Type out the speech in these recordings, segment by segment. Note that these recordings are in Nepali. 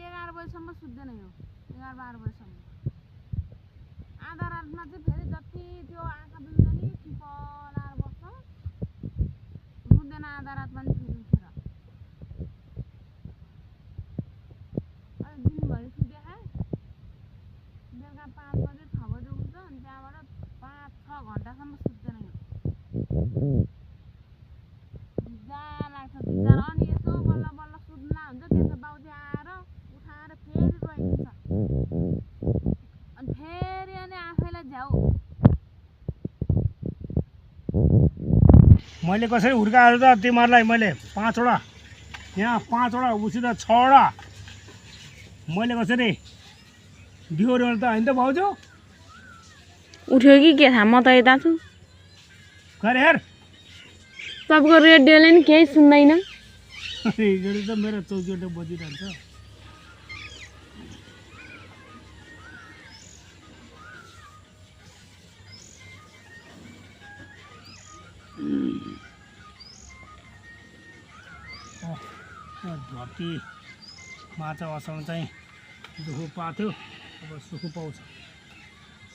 11 बजेसम्म सुत्दैन यो 11-12 बजेसम्म आधा रातमा चाहिँ फेरि जति त्यो आँखा बिग्छ नि चिपलाएर बस्छ सुत्दैन आधा रातमा नि फेरि उठेर अहिले दिनभरि सुते खा बेलुका 5 बजे 6 बजे उठ्छ अनि त्यहाँबाट 5-6 घन्टासम्म सुत्दैन यो अनि यसो बल्ल बल्ल सुत्ला हुन्छ त्यसो बाउजी आएर उठाएर फेरि रोइदिन्छ अनि फेरि अनि आफैलाई झ्याउ मैले कसरी हुर्काएर त तिमीहरूलाई मैले 5वटा यहाँ 5वटा उसित 6वटा मैले कसरी बिहोर्यो त होइन त भाउजू उठ्यो कि के थाहा म त यता छु गरे हेर सबको रेडियोले नि केही सुन्दैन हिजो त मेरो 24 बजिरहन्छ धरती माछा असाउन चाहिँ दुःख पाथ्यो अब सुख पाउँछ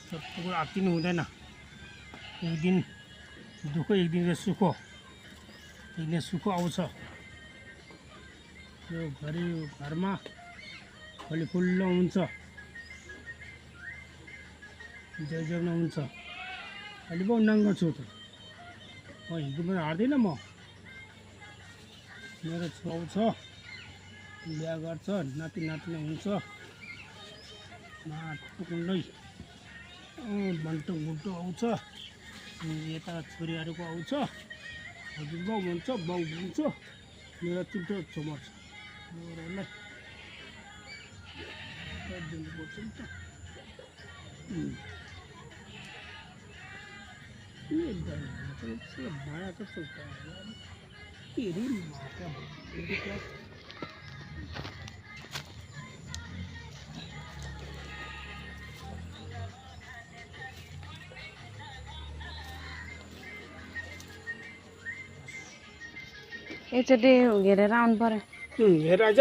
सबै कुरा आत्तिनु हुँदैन एक दिन दुःख एक दिन सुख एक दिन सुख आउँछ यो घरमा फलिफुल्ल हुन्छ जयजग्न हुन्छ अहिले पो नाङ्गो छु त हिजो पनि हार्दिनँ म मेरो छेउ छ बिहा गर्छ नाति नातिना हुन्छ कुनै बन्टो गुन्टो आउँछ यता छोरीहरूको आउँछ हजुरबाउ भन्छ बाउ भन्छ मेरो 3वटा छोरा छ मेरोलाई दिनुपर्छ नि त भाडा त एकचोटि घेरेर आउनु पर्यो हेर आइज